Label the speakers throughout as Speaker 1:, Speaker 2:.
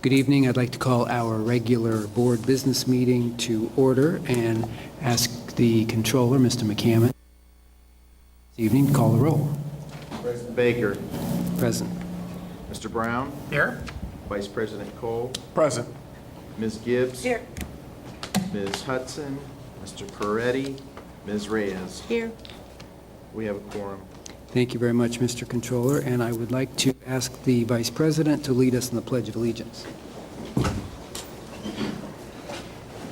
Speaker 1: Good evening. I'd like to call our regular board business meeting to order and ask the controller, Mr. McCammon, this evening to call the roll.
Speaker 2: President Baker.
Speaker 1: Present.
Speaker 2: Mr. Brown.
Speaker 3: Here.
Speaker 2: Vice President Cole.
Speaker 3: Present.
Speaker 2: Ms. Gibbs.
Speaker 4: Here.
Speaker 2: Ms. Hudson. Mr. Peretti. Ms. Reyes.
Speaker 4: Here.
Speaker 2: We have a quorum.
Speaker 1: Thank you very much, Mr. Controller, and I would like to ask the Vice President to lead us in the Pledge of Allegiance.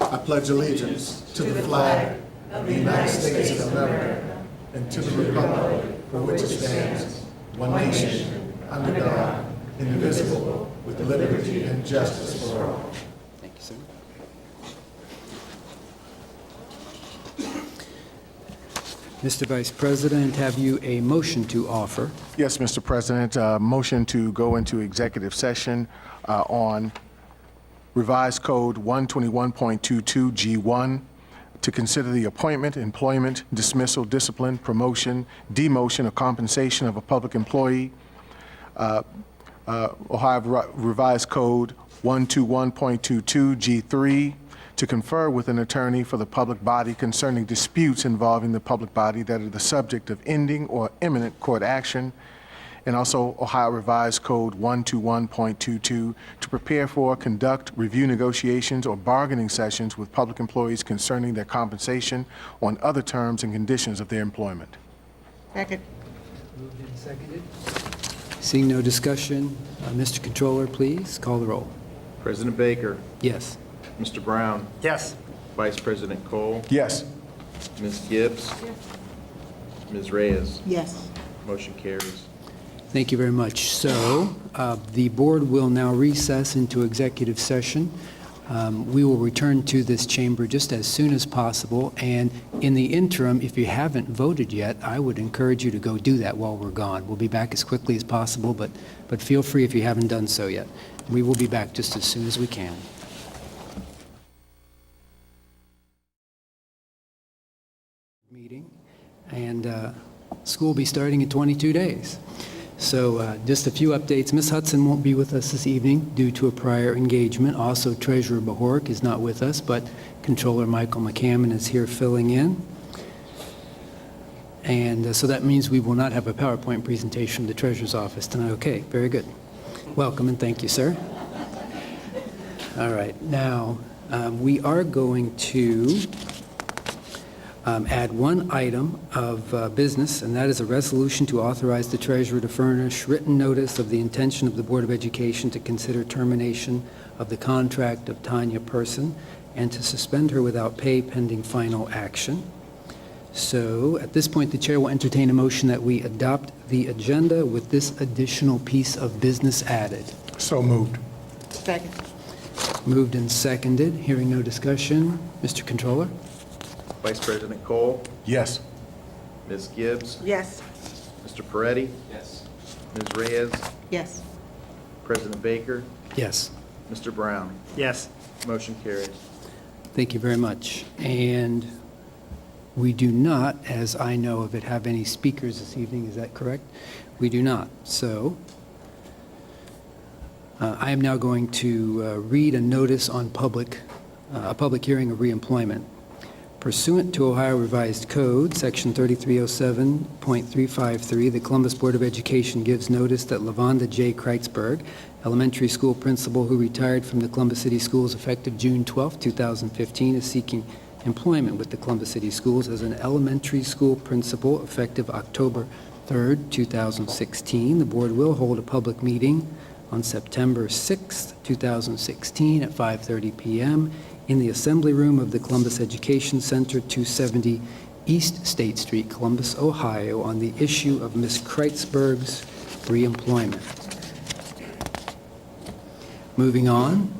Speaker 5: I pledge allegiance to the flag of the United States of America and to the republic for which it stands, one nation, under God, indivisible, with liberty and justice for all.
Speaker 1: Thank you, sir. Mr. Vice President, have you a motion to offer?
Speaker 5: Yes, Mr. President, motion to go into executive session on revised code 121.22 G1 to consider the appointment, employment, dismissal, discipline, promotion, demotion, or compensation of a public employee. Ohio Revised Code 121.22 G3 to confer with an attorney for the public body concerning disputes involving the public body that are the subject of ending or imminent court action, and also Ohio Revised Code 121.22 to prepare for, conduct, review negotiations or bargaining sessions with public employees concerning their compensation on other terms and conditions of their employment.
Speaker 4: Second.
Speaker 1: Moved and seconded. Seeing no discussion, Mr. Controller, please call the roll.
Speaker 2: President Baker.
Speaker 1: Yes.
Speaker 2: Mr. Brown.
Speaker 3: Yes.
Speaker 2: Vice President Cole.
Speaker 5: Yes.
Speaker 2: Ms. Gibbs. Ms. Reyes.
Speaker 4: Yes.
Speaker 2: Motion carries.
Speaker 1: Thank you very much. So the board will now recess into executive session. We will return to this chamber just as soon as possible. And in the interim, if you haven't voted yet, I would encourage you to go do that while we're gone. We'll be back as quickly as possible, but feel free if you haven't done so yet. We will be back just as soon as we can. Meeting, and school will be starting in 22 days. So just a few updates. Ms. Hudson won't be with us this evening due to a prior engagement. Also, Treasurer Bahork is not with us, but Controller Michael McCammon is here filling in. And so that means we will not have a PowerPoint presentation of the Treasurer's office tonight. Okay, very good. Welcome and thank you, sir. All right, now we are going to add one item of business, and that is a resolution to authorize the treasurer to furnish written notice of the intention of the Board of Education to consider termination of the contract of Tanya Person and to suspend her without pay pending final action. So at this point, the chair will entertain a motion that we adopt the agenda with this additional piece of business added.
Speaker 5: So moved.
Speaker 4: Second.
Speaker 1: Moved and seconded. Hearing no discussion. Mr. Controller?
Speaker 2: Vice President Cole.
Speaker 5: Yes.
Speaker 2: Ms. Gibbs.
Speaker 4: Yes.
Speaker 2: Mr. Peretti. Yes. Ms. Reyes.
Speaker 4: Yes.
Speaker 2: President Baker.
Speaker 1: Yes.
Speaker 2: Mr. Brown.
Speaker 3: Yes.
Speaker 2: Motion carries.
Speaker 1: Thank you very much. And we do not, as I know of it, have any speakers this evening. Is that correct? We do not. So I am now going to read a notice on a public hearing of reemployment. Pursuant to Ohio Revised Code, Section 3307.353, the Columbus Board of Education gives notice that LaVonda J. Kreitzberg, elementary school principal who retired from the Columbus City Schools effective June 12, 2015, is seeking employment with the Columbus City Schools as an elementary school principal effective October 3, 2016. The board will hold a public meeting on September 6, 2016 at 5:30 p.m. in the Assembly Room of the Columbus Education Center, 270 East State Street, Columbus, Ohio, on the issue of Ms. Kreitzberg's reemployment. Moving on,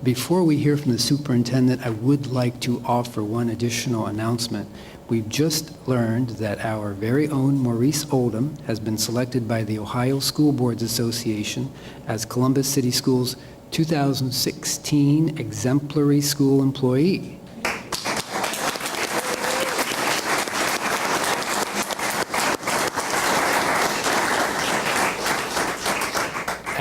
Speaker 1: before we hear from the superintendent, I would like to offer one additional announcement. We've just learned that our very own Maurice Oldham has been selected by the Ohio School Boards Association as Columbus City Schools' 2016 Exemplary School Employee.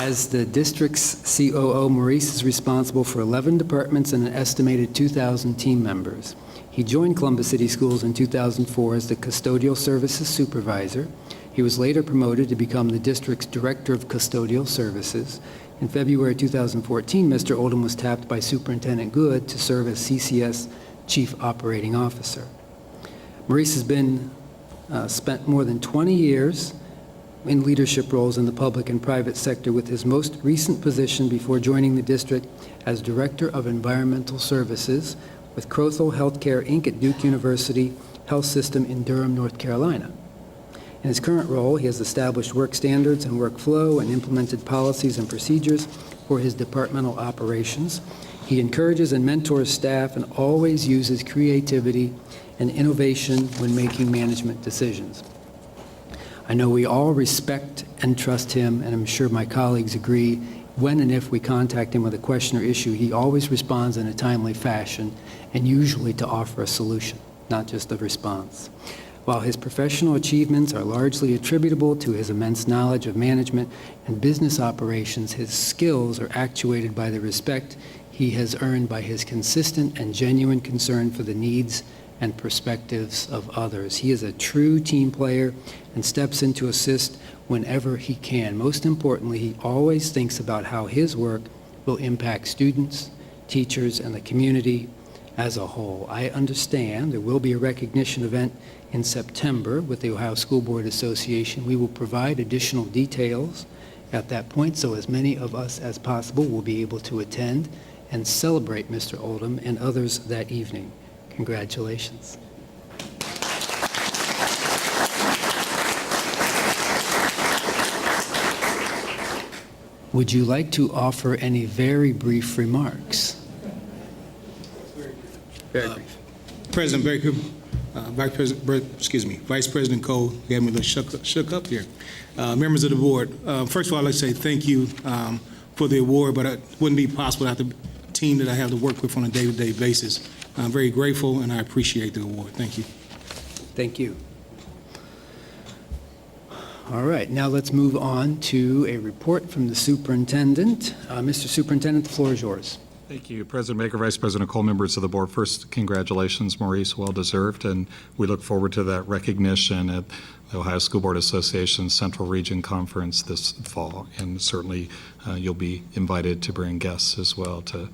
Speaker 1: As the district's COO, Maurice is responsible for 11 departments and an estimated 2,000 team members. He joined Columbus City Schools in 2004 as the Custodial Services Supervisor. He was later promoted to become the district's Director of Custodial Services. In February 2014, Mr. Oldham was tapped by Superintendent Good to serve as CCS Chief Operating Officer. Maurice has spent more than 20 years in leadership roles in the public and private sector, with his most recent position before joining the district as Director of Environmental Services with Crothall Healthcare, Inc. at Duke University Health System in Durham, North Carolina. In his current role, he has established work standards and workflow and implemented policies and procedures for his departmental operations. He encourages and mentors staff and always uses creativity and innovation when making management decisions. I know we all respect and trust him, and I'm sure my colleagues agree. When and if we contact him with a question or issue, he always responds in a timely fashion, and usually to offer a solution, not just a response. While his professional achievements are largely attributable to his immense knowledge of management and business operations, his skills are actuated by the respect he has earned by his consistent and genuine concern for the needs and perspectives of others. He is a true team player and steps in to assist whenever he can. Most importantly, he always thinks about how his work will impact students, teachers, and the community as a whole. I understand there will be a recognition event in September with the Ohio School Board Association. We will provide additional details at that point, so as many of us as possible will be able to attend and celebrate Mr. Oldham and others that evening. Congratulations. Would you like to offer any very brief remarks? Very brief.
Speaker 3: President Baker, Vice President Cole, you had me a little shook up here. Members of the board, first of all, I'd like to say thank you for the award, but it wouldn't be possible without the team that I have to work with on a day-to-day basis. I'm very grateful, and I appreciate the award. Thank you.
Speaker 1: Thank you. All right, now let's move on to a report from the superintendent. Mr. Superintendent, the floor is yours.
Speaker 6: Thank you, President Baker, Vice President Cole, members of the board. First, congratulations, Maurice, well-deserved, and we look forward to that recognition at the Ohio School Board Association Central Region Conference this fall, and certainly you'll be invited to bring guests as well to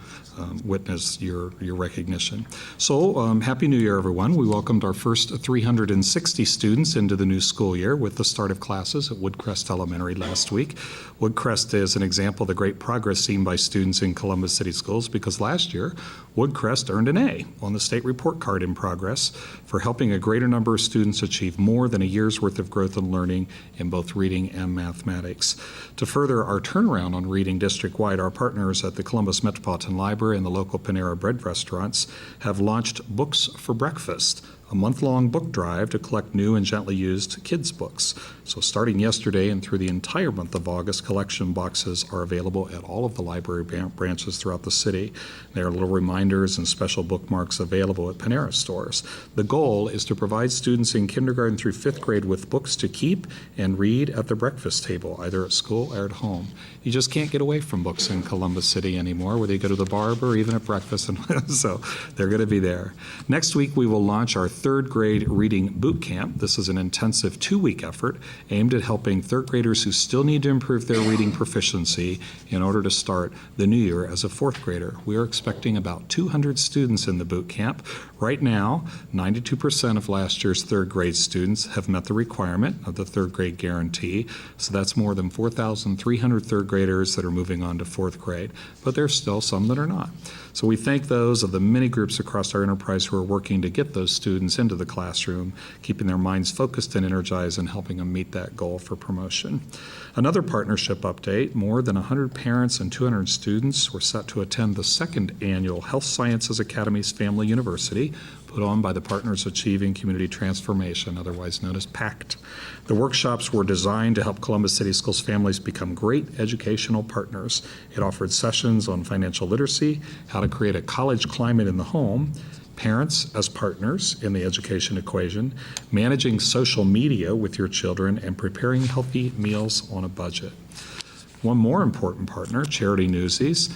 Speaker 6: witness your recognition. So, Happy New Year, everyone. We welcomed our first 360 students into the new school year with the start of classes at Woodcrest Elementary last week. Woodcrest is an example of the great progress seen by students in Columbus City Schools, because last year, Woodcrest earned an A on the state report card in progress for helping a greater number of students achieve more than a year's worth of growth and learning in both reading and mathematics. To further our turnaround on reading district-wide, our partners at the Columbus Metropolitan Library and the local Panera Bread restaurants have launched Books for Breakfast, a month-long book drive to collect new and gently used kids' books. So starting yesterday and through the entire month of August, collection boxes are available at all of the library branches throughout the city. There are little reminders and special bookmarks available at Panera stores. The goal is to provide students in kindergarten through 5th grade with books to keep and read at the breakfast table, either at school or at home. You just can't get away from books in Columbus City anymore, whether you go to the barber or even at breakfast, and so they're going to be there. Next week, we will launch our 3rd grade reading boot camp. This is an intensive 2-week effort aimed at helping 3rd graders who still need to improve their reading proficiency in order to start the new year as a 4th grader. We are expecting about 200 students in the boot camp. Right now, 92% of last year's 3rd grade students have met the requirement of the 3rd grade guarantee. So that's more than 4,300 3rd graders that are moving on to 4th grade, but there's still some that are not. So we thank those of the many groups across our enterprise who are working to get those students into the classroom, keeping their minds focused and energized and helping them meet that goal for promotion. Another partnership update, more than 100 parents and 200 students were set to attend the 2nd annual Health Sciences Academy's Family University, put on by the Partners Achieving Community Transformation, otherwise known as PACT. The workshops were designed to help Columbus City Schools families become great educational partners. It offered sessions on financial literacy, how to create a college climate in the home, parents as partners in the education equation, managing social media with your children, and preparing healthy meals on a budget. One more important partner, Charity Newsies,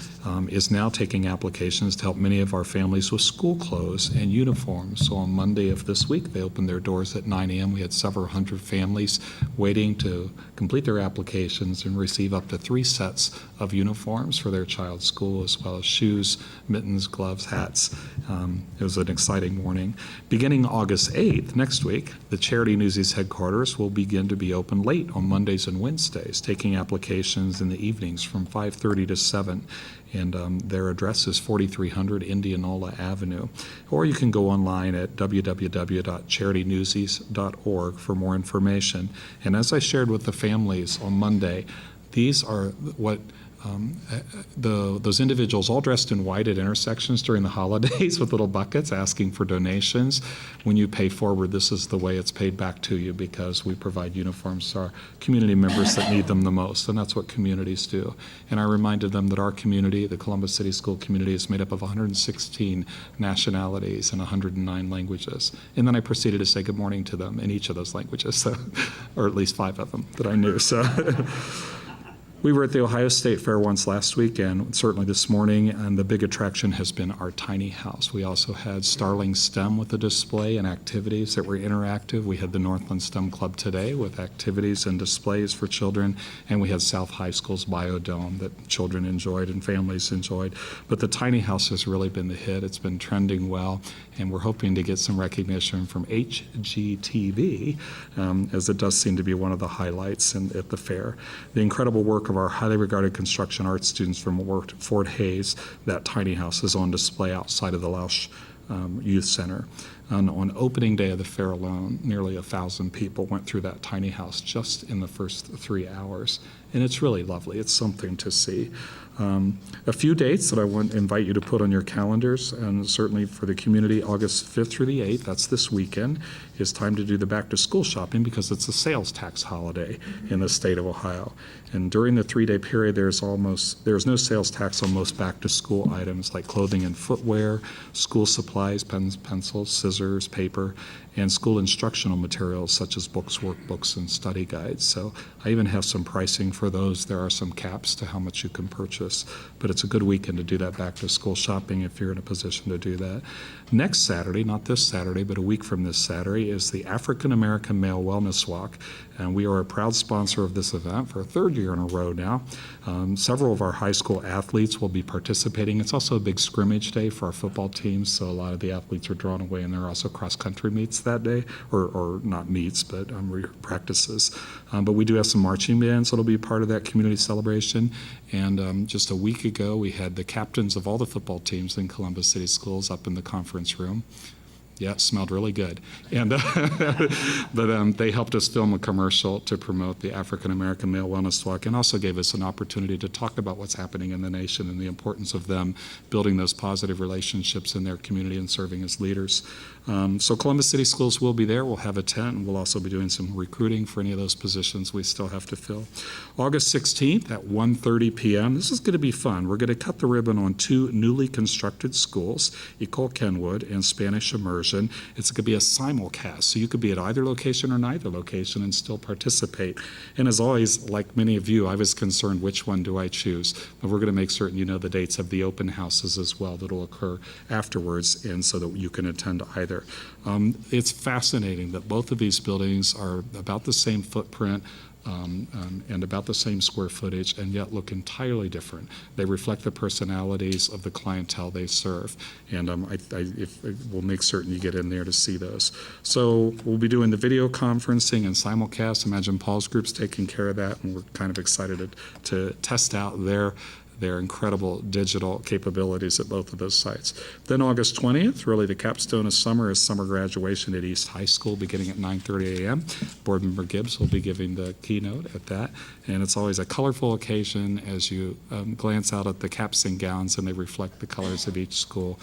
Speaker 6: is now taking applications to help many of our families with school clothes and uniforms. So on Monday of this week, they opened their doors at 9 a.m. We had several hundred families waiting to complete their applications and receive up to 3 sets of uniforms for their child's school, as well as shoes, mittens, gloves, hats. It was an exciting morning. Beginning August 8th, next week, the Charity Newsies headquarters will begin to be open late on Mondays and Wednesdays, taking applications in the evenings from 5:30 to 7. And their address is 4300 Indianola Avenue. Or you can go online at www.charitynewsies.org for more information. And as I shared with the families on Monday, these are what those individuals all dressed in white at intersections during the holidays with little buckets asking for donations. When you pay forward, this is the way it's paid back to you, because we provide uniforms to our community members that need them the most, and that's what communities do. And I reminded them that our community, the Columbus City School community, is made up of 116 nationalities and 109 languages. And then I proceeded to say good morning to them in each of those languages, so, or at least 5 of them that I knew. So. We were at the Ohio State Fair once last week, and certainly this morning, and the big attraction has been our tiny house. We also had Starling STEM with a display and activities that were interactive. We had the Northland STEM Club today with activities and displays for children, and we had South High School's Biodome that children enjoyed and families enjoyed. But the tiny house has really been the hit. It's been trending well, and we're hoping to get some recognition from HGTV, as it does seem to be one of the highlights at the fair. The incredible work of our highly regarded construction arts students from Fort Hays. That tiny house is on display outside of the Lausch Youth Center. And on opening day of the fair alone, nearly 1,000 people went through that tiny house just in the first 3 hours. And it's really lovely. It's something to see. A few dates that I want to invite you to put on your calendars, and certainly for the community, August 5th through the 8th, that's this weekend, is time to do the back-to-school shopping, because it's a sales tax holiday in the state of Ohio. And during the 3-day period, there's no sales tax on most back-to-school items like clothing and footwear, school supplies, pens, pencils, scissors, paper, and school instructional materials such as books, workbooks, and study guides. So I even have some pricing for those. There are some caps to how much you can purchase, but it's a good weekend to do that back-to-school shopping if you're in a position to do that. Next Saturday, not this Saturday, but a week from this Saturday, is the African American Male Wellness Walk, and we are a proud sponsor of this event for a 3rd year in a row now. Several of our high school athletes will be participating. It's also a big scrimmage day for our football teams, so a lot of the athletes are drawn away, and there are also cross-country meets that day, or not meets, but practices. But we do have some marching bands that'll be part of that community celebration. And just a week ago, we had the captains of all the football teams in Columbus City Schools up in the conference room. Yeah, it smelled really good. And but they helped us film a commercial to promote the African American Male Wellness Walk, and also gave us an opportunity to talk about what's happening in the nation and the importance of them building those positive relationships in their community and serving as leaders. So Columbus City Schools will be there. We'll have a tent, and we'll also be doing some recruiting for any of those positions we still have to fill. August 16th at 1:30 p.m. This is going to be fun. We're going to cut the ribbon on 2 newly constructed schools, Ecole Kenwood and Spanish Immersion. It's going to be a simulcast, so you could be at either location or neither location and still participate. And as always, like many of you, I was concerned, which one do I choose? But we're going to make certain you know the dates of the open houses as well that will occur afterwards, and so that you can attend either. It's fascinating that both of these buildings are about the same footprint, and about the same square footage, and yet look entirely different. They reflect the personalities of the clientele they serve, and we'll make certain you get in there to see those. So we'll be doing the video conferencing and simulcast. Imagine Paul's group's taking care of that, and we're kind of excited to test out their incredible digital capabilities at both of those sites. Then August 20th, really the capstone of summer, is summer graduation at East High School beginning at 9:30 a.m. Board Member Gibbs will be giving the keynote at that. And it's always a colorful occasion as you glance out at the caps and gowns, and they reflect the colors of each school.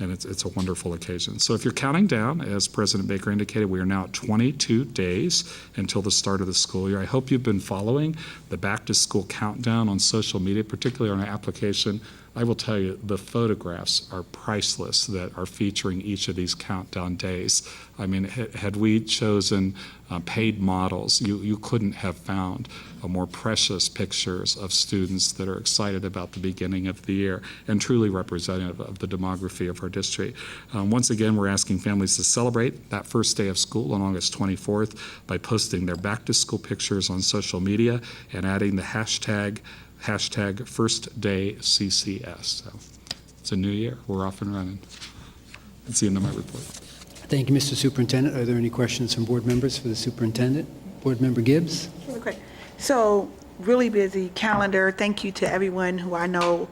Speaker 6: And it's a wonderful occasion. So if you're counting down, as President Baker indicated, we are now at 22 days until the start of the school year. I hope you've been following the back-to-school countdown on social media, particularly on our application I will tell you, the photographs are priceless that are featuring each of these countdown days. I mean, had we chosen paid models, you couldn't have found more precious pictures of students that are excited about the beginning of the year and truly representative of the demography of our district. Once again, we're asking families to celebrate that first day of school on August 24th by posting their back-to-school pictures on social media and adding the hashtag #FirstDayCCS. So it's a new year. We're off and running. That's the end of my report.
Speaker 1: Thank you, Mr. Superintendent. Are there any questions from board members for the superintendent? Board Member Gibbs?
Speaker 4: Really quick. So, really busy calendar. Thank you to everyone who I know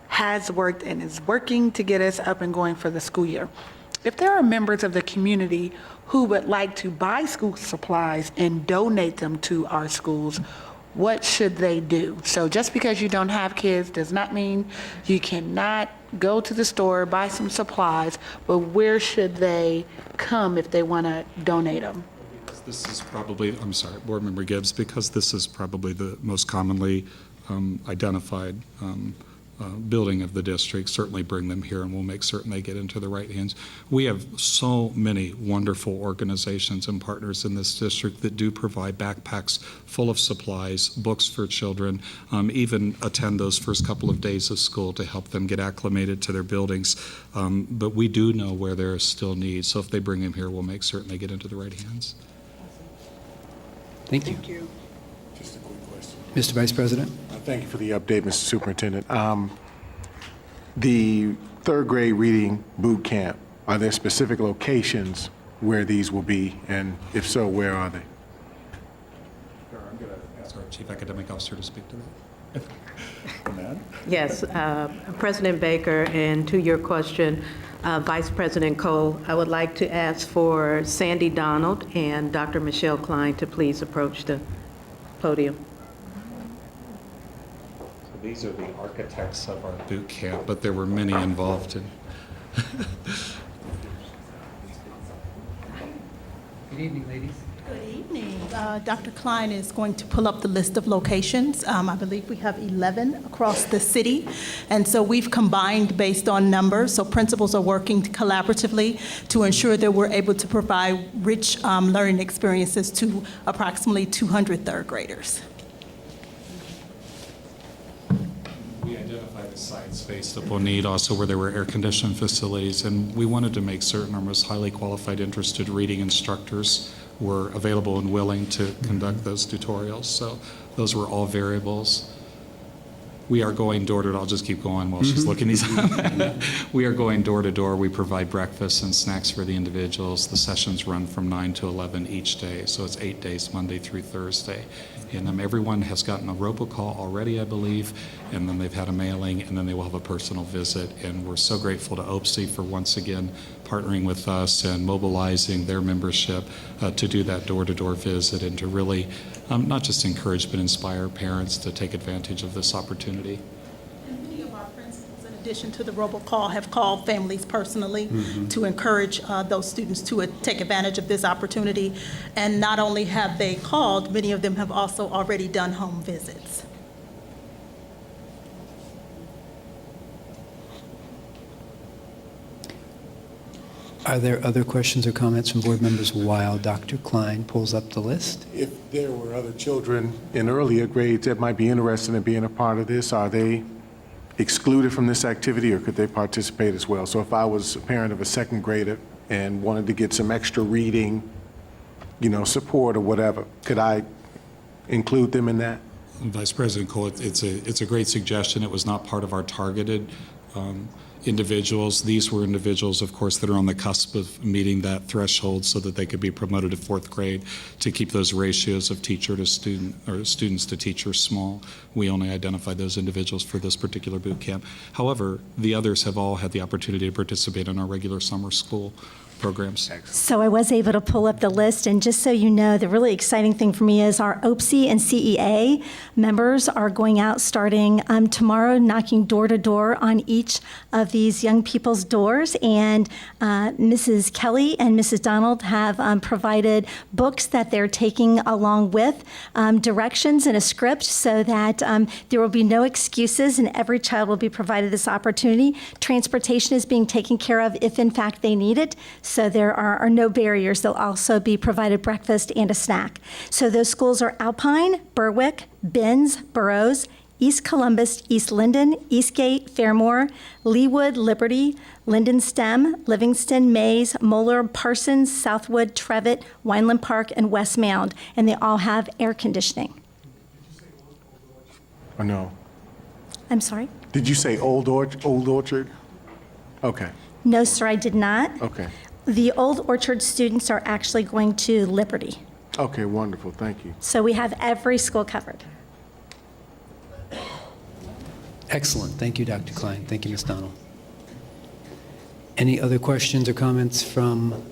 Speaker 4: has worked and is working to get us up and going for the school year. If there are members of the community who would like to buy school supplies and donate them to our schools, what should they do? So just because you don't have kids does not mean you cannot go to the store, buy some supplies, but where should they come if they want to donate them?
Speaker 6: This is probably, I'm sorry, Board Member Gibbs, because this is probably the most commonly identified building of the district. Certainly bring them here and we'll make certain they get into the right hands. We have so many wonderful organizations and partners in this district that do provide backpacks full of supplies, books for children, even attend those first couple of days of school to help them get acclimated to their buildings. But we do know where there is still need. So if they bring them here, we'll make certain they get into the right hands.
Speaker 1: Thank you.
Speaker 4: Thank you.
Speaker 5: Just a quick question.
Speaker 1: Mr. Vice President?
Speaker 5: Thank you for the update, Mr. Superintendent. The third grade reading boot camp, are there specific locations where these will be? And if so, where are they?
Speaker 6: I'm going to ask our Chief Academic Officer to speak to that.
Speaker 7: Yes, President Baker, and to your question, Vice President Cole, I would like to ask for Sandy Donald and Dr. Michelle Klein to please approach the podium.
Speaker 6: So these are the architects of our boot camp, but there were many involved in.
Speaker 1: Good evening, ladies.
Speaker 8: Good evening. Dr. Klein is going to pull up the list of locations. I believe we have 11 across the city. And so we've combined based on numbers. So principals are working collaboratively to ensure that we're able to provide rich learning experiences to approximately 200 third graders.
Speaker 6: We identified the sites based upon need also where there were air-conditioned facilities, and we wanted to make certain our most highly qualified, interested reading instructors were available and willing to conduct those tutorials. So those were all variables. We are going door to door. I'll just keep going while she's looking these up. We are going door to door. We provide breakfast and snacks for the individuals. The sessions run from 9 to 11 each day, so it's 8 days, Monday through Thursday. And everyone has gotten a robocall already, I believe, and then they've had a mailing, and then they will have a personal visit. And we're so grateful to OPSI for once again partnering with us and mobilizing their membership to do that door-to-door visit and to really not just encourage but inspire parents to take advantage of this opportunity.
Speaker 8: And many of our principals, in addition to the robocall, have called families personally to encourage those students to take advantage of this opportunity. And not only have they called, many of them have also already done home visits.
Speaker 1: Are there other questions or comments from board members while Dr. Klein pulls up the list?
Speaker 5: If there were other children in earlier grades that might be interested in being a part of this, are they excluded from this activity, or could they participate as well? So if I was a parent of a second grader and wanted to get some extra reading, support or whatever, could I include them in that?
Speaker 6: Vice President Cole, it's a great suggestion. It was not part of our targeted individuals. These were individuals, of course, that are on the cusp of meeting that threshold so that they could be promoted to fourth grade to keep those ratios of teacher to student or students to teacher small. We only identified those individuals for this particular boot camp. However, the others have all had the opportunity to participate in our regular summer school programs?
Speaker 9: So I was able to pull up the list, and just so you know, the really exciting thing for me is our OPSI and CEA members are going out starting tomorrow, knocking door to door on each of these young people's doors. And Mrs. Kelly and Mrs. Donald have provided books that they're taking along with directions and a script so that there will be no excuses and every child will be provided this opportunity. Transportation is being taken care of if in fact they need it, so there are no barriers. They'll also be provided breakfast and a snack. So those schools are Alpine, Berwick, Binns, Burroughs, East Columbus, East Linden, Eastgate, Fairmore, Leawood, Liberty, Linden Stem, Livingston, Mays, Moeller, Parsons, Southwood, Trevitt, Wineland Park, and West Mound, and they all have air conditioning.
Speaker 5: Or no?
Speaker 9: I'm sorry?
Speaker 5: Did you say Old Orchard? Okay,
Speaker 9: No, sir, I did not.
Speaker 5: okay.
Speaker 9: The Old Orchard students are actually going to Liberty.
Speaker 5: Okay, wonderful, thank you.
Speaker 9: So we have every school covered.
Speaker 1: Excellent. Thank you, Dr. Klein. Thank you, Ms. Donald. Any other questions or comments from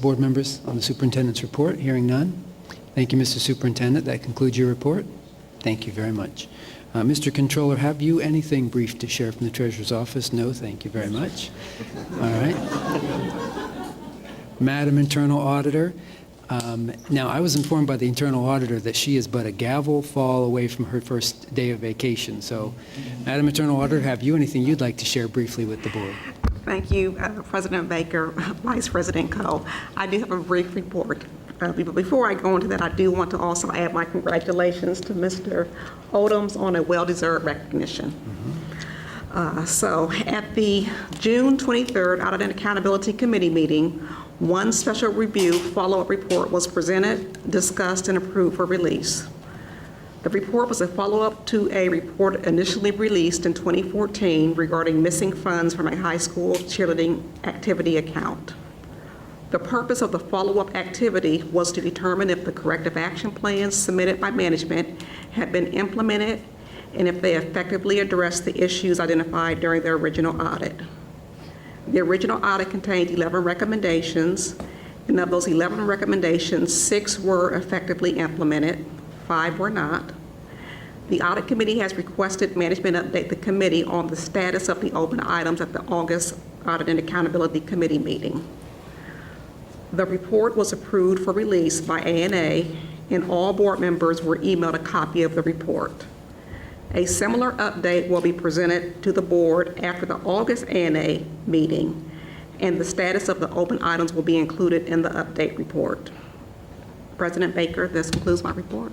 Speaker 1: board members on the superintendent's report? Hearing none. Thank you, Mr. Superintendent. That concludes your report. Thank you very much. Mr. Controller, have you anything brief to share from the Treasurer's Office? No, thank you very much. All right. Madam Internal Auditor, now I was informed by the Internal Auditor that she is but a gavel fall away from her first day of vacation. So, Madam Internal Auditor, have you anything you'd like to share briefly with the board?
Speaker 10: Thank you, President Baker, Vice President Coe. I do have a brief report. But before I go into that, I do want to also add my congratulations to Mr. Odoms on a well-deserved recognition. So at the June 23rd Audit and Accountability Committee meeting, one special review follow-up report was presented, discussed, and approved for release. The report was a follow-up to a report initially released in 2014 regarding missing funds from a high school cheerleading activity account. The purpose of the follow-up activity was to determine if the corrective action plans submitted by management had been implemented and if they effectively addressed the issues identified during the original audit. The original audit contained 11 recommendations, and of those 11 recommendations, 6 were effectively implemented, 5 were not. The Audit Committee has requested management update the committee on the status of the open items at the August Audit and Accountability Committee meeting. The report was approved for release by ANA, and all board members were emailed a copy of the report. A similar update will be presented to the board after the August ANA meeting, and the status of the open items will be included in the update report. President Baker, this concludes my report.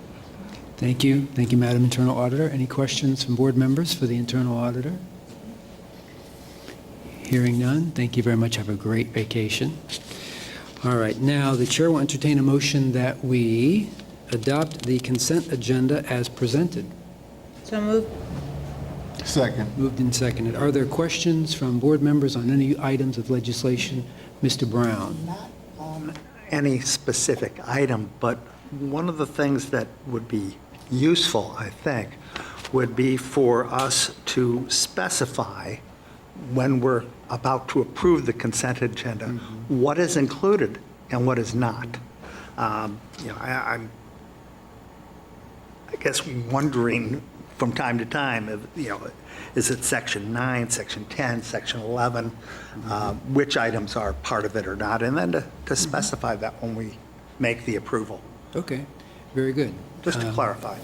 Speaker 1: Thank you. Thank you, Madam Internal Auditor. Any questions from board members for the Internal Auditor? Hearing none. Thank you very much. Have a great vacation. All right, now the chair will entertain a motion that we adopt the consent agenda as presented.
Speaker 11: So moved.
Speaker 5: Second.
Speaker 1: Moved and seconded. Are there questions from board members on any items of legislation? Mr. Brown.
Speaker 12: Not on any specific item, but one of the things that would be useful, I think, would be for us to specify when we're about to approve the consent agenda, what is included and what is not. I'm I guess wondering from time to time, is it section 9, section 10, section 11, which items are part of it or not, and then to specify that when we make the approval,
Speaker 1: Okay, very good.
Speaker 12: just to clarify.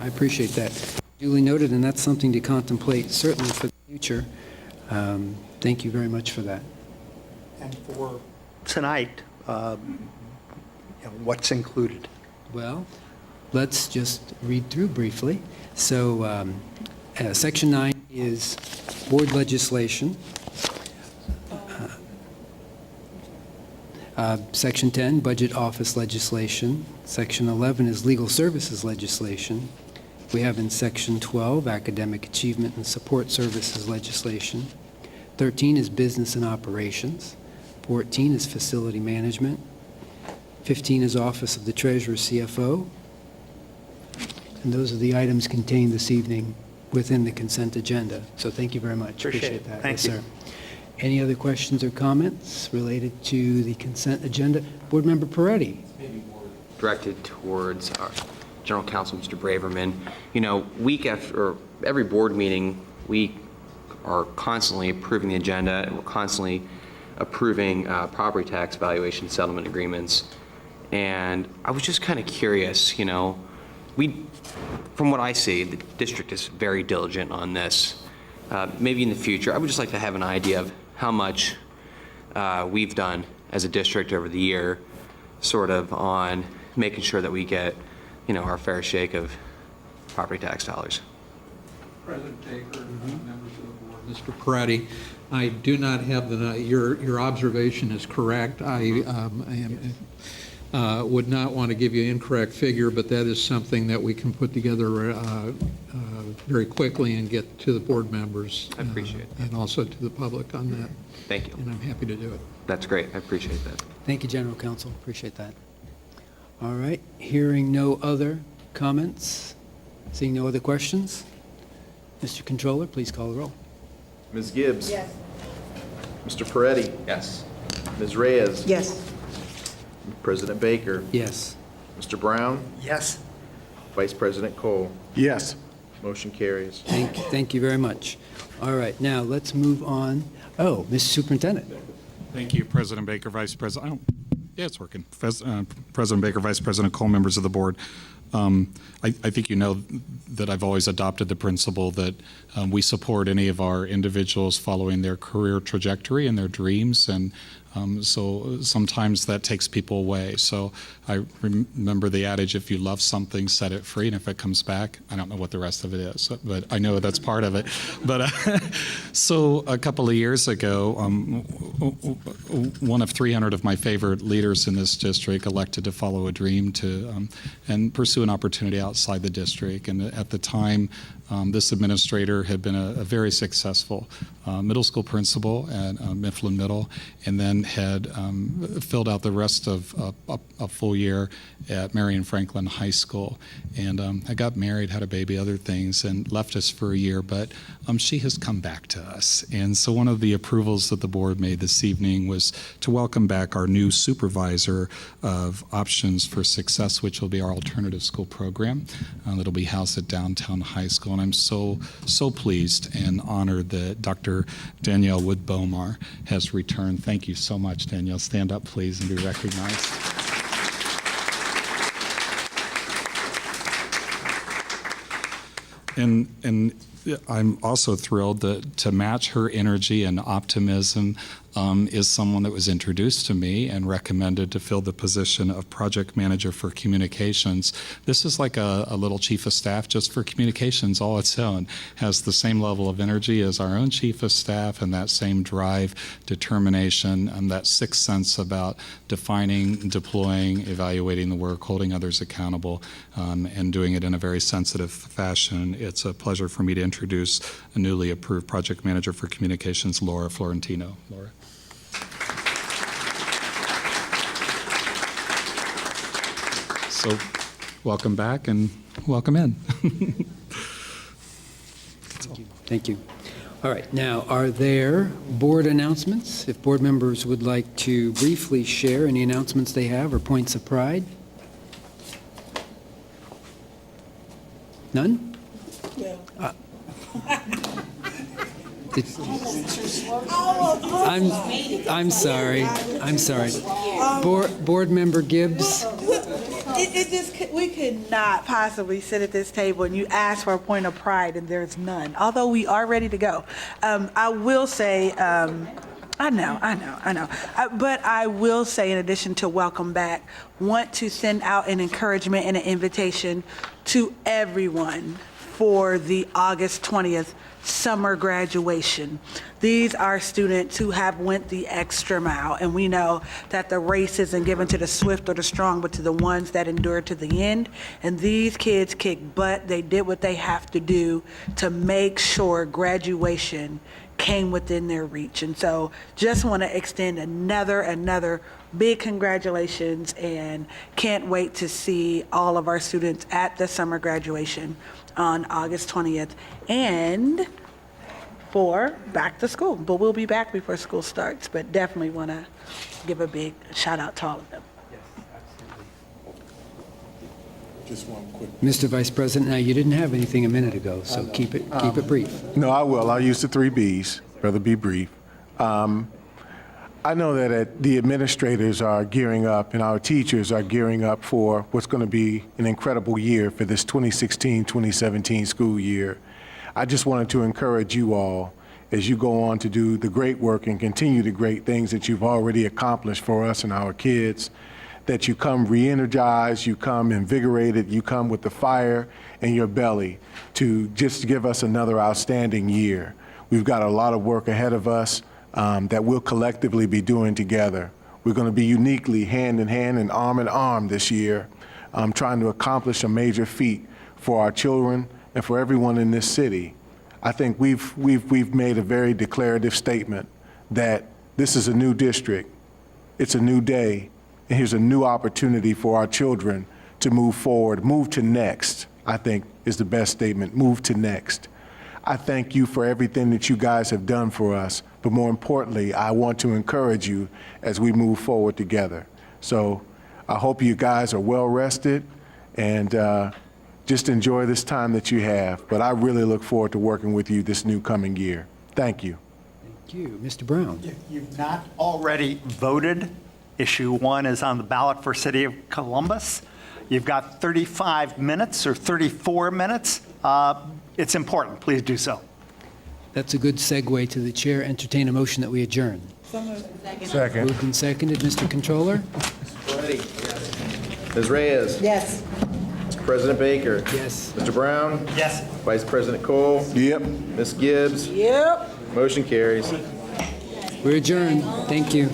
Speaker 1: I appreciate that. Duly noted, and that's something to contemplate certainly for the future. Thank you very much for that.
Speaker 12: And for tonight, what's included?
Speaker 1: Well, let's just read through briefly. So Section 9 is board legislation. Section 10, budget office legislation. Section 11 is legal services legislation. We have in Section 12, academic achievement and support services legislation. 13 is business and operations. 14 is facility management. 15 is office of the treasurer CFO. And those are the items contained this evening within the consent agenda. So thank you very much.
Speaker 12: Appreciate it.
Speaker 1: that.
Speaker 12: Thank
Speaker 1: Yes,
Speaker 12: you.
Speaker 1: sir. Any other questions or comments related to the consent agenda? Board Member Peretti?
Speaker 11: Directed towards our General Counsel, Mr. Braverman. You know, week after, or every board meeting, we are constantly approving the agenda, and we're constantly approving property tax valuation settlement agreements. And I was just kind of curious, you know, from what I see, the district is very diligent on this. Maybe in the future, I would just like to have an idea of how much we've done as a district over the year, sort of on making sure that we get, you know, our fair shake of property tax dollars.
Speaker 13: President Baker, members of the board, Mr. Peretti, I do not have your observation is correct. I would not want to give you an incorrect figure, but that is something that we can put together very quickly and get to the board members.
Speaker 11: I appreciate that.
Speaker 13: And also to the public on that.
Speaker 11: Thank you.
Speaker 13: And I'm happy to do it.
Speaker 11: That's great. I appreciate that.
Speaker 1: Thank you, General Counsel. Appreciate that. All right. Hearing no other comments, seeing no other questions, Mr. Controller, please call the roll.
Speaker 2: Ms. Gibbs? Yes. Mr. Peretti?
Speaker 11: Yes.
Speaker 2: Ms. Reyes?
Speaker 10: Yes.
Speaker 2: President Baker?
Speaker 1: Yes.
Speaker 2: Mr. Brown?
Speaker 12: Yes.
Speaker 2: Vice President Cole?
Speaker 5: Yes.
Speaker 2: Motion carries.
Speaker 1: Thank you very much. All right, now let's move on. Oh, Mr. Superintendent.
Speaker 6: Thank you, President Baker, Vice President. Yeah, it's working. President Baker, Vice President Cole, members of the board. I think you know that I've always adopted the principle that we support any of our individuals following their career trajectory and their dreams, and so sometimes that takes people away. So I remember the adage, if you love something, set it free, and if it comes back, I don't know what the rest of it is, but I know that's part of it. But so a couple of years ago, one of 300 of my favorite leaders in this district elected to follow a dream to and pursue an opportunity outside the district. And at the time, this administrator had been a very successful middle school principal at Mifflin Middle, and then had filled out the rest of a full year at Marion Franklin High School. And I got married, had a baby, other things, and left us for a year, but she has come back to us. And so one of the approvals that the board made this evening was to welcome back our new supervisor of Options for Success, which will be our alternative school program that'll be housed at Downtown High School. And I'm so pleased and honored that Dr. Danielle Wood-Bomar has returned. Thank you so much, Danielle. Stand up, please, and be recognized. And I'm also thrilled that to match her energy and optimism is someone that was introduced to me and recommended to fill the position of project manager for communications. This is like a little chief of staff just for communications all its own. Has the same level of energy as our own chief of staff, and that same drive, determination, and that sixth sense about defining, deploying, evaluating the work, holding others accountable, and doing it in a very sensitive fashion. It's a pleasure for me to introduce a newly approved project manager for communications, Laura Florentino. Laura. So welcome back and welcome in.
Speaker 1: Thank you. All right, now, are there board announcements? If board members would like to briefly share any announcements they have or points of pride? None?
Speaker 4: Yeah.
Speaker 1: I'm sorry. Board Member Gibbs?
Speaker 4: We could not possibly sit at this table and you ask for a point of pride and there's none, although we are ready to go. I will say, I know. But I will say, in addition to welcome back, want to send out an encouragement and an invitation to everyone for the August 20th summer graduation. These are students who have went the extra mile, and we know that the race isn't given to the swift or the strong, but to the ones that endure to the end. And these kids kicked butt. They did what they have to do to make sure graduation came within their reach. And so just want to extend another big congratulations, and can't wait to see all of our students at the summer graduation on August 20th. And for back to school. But we'll be back before school starts, but definitely want to give a big shout out to all of them.
Speaker 5: Just one quick.
Speaker 1: Mr. Vice President, now, you didn't have anything a minute ago, so keep it brief.
Speaker 5: No, I will. I'll use the 3 Bs, rather be brief. I know that the administrators are gearing up and our teachers are gearing up for what's going to be an incredible year for this 2016-2017 school year. I just wanted to encourage you all as you go on to do the great work and continue the great things that you've already accomplished for us and our kids, that you come re-energized, you come invigorated, you come with the fire in your belly to just give us another outstanding year. We've got a lot of work ahead of us that we'll collectively be doing together. We're going to be uniquely hand in hand and arm this year, trying to accomplish a major feat for our children and for everyone in this city. I think we've made a very declarative statement that this is a new district, it's a new day, and here's a new opportunity for our children to move forward, move to next, I think is the best statement, move to next. I thank you for everything that you guys have done for us, but more importantly, I want to encourage you as we move forward together. So I hope you guys are well rested and just enjoy this time that you have. But I really look forward to working with you this new coming year. Thank you.
Speaker 1: Thank you. Mr. Brown?
Speaker 12: If you've not already voted, issue 1 is on the ballot for City of Columbus. You've got 35 minutes or 34 minutes. It's important. Please do so.
Speaker 1: That's a good segue to the chair. Entertain a motion that we adjourn.
Speaker 5: Second.
Speaker 1: Moved and seconded. Mr. Controller?
Speaker 2: Ready? Ms. Reyes?
Speaker 4: Yes.
Speaker 2: Mr. President Baker?
Speaker 1: Yes.
Speaker 2: Mr. Brown?
Speaker 12: Yes.
Speaker 2: Vice President Cole?
Speaker 5: Yep.
Speaker 2: Ms. Gibbs?
Speaker 4: Yep.
Speaker 2: Motion carries.
Speaker 1: We're adjourned. Thank you.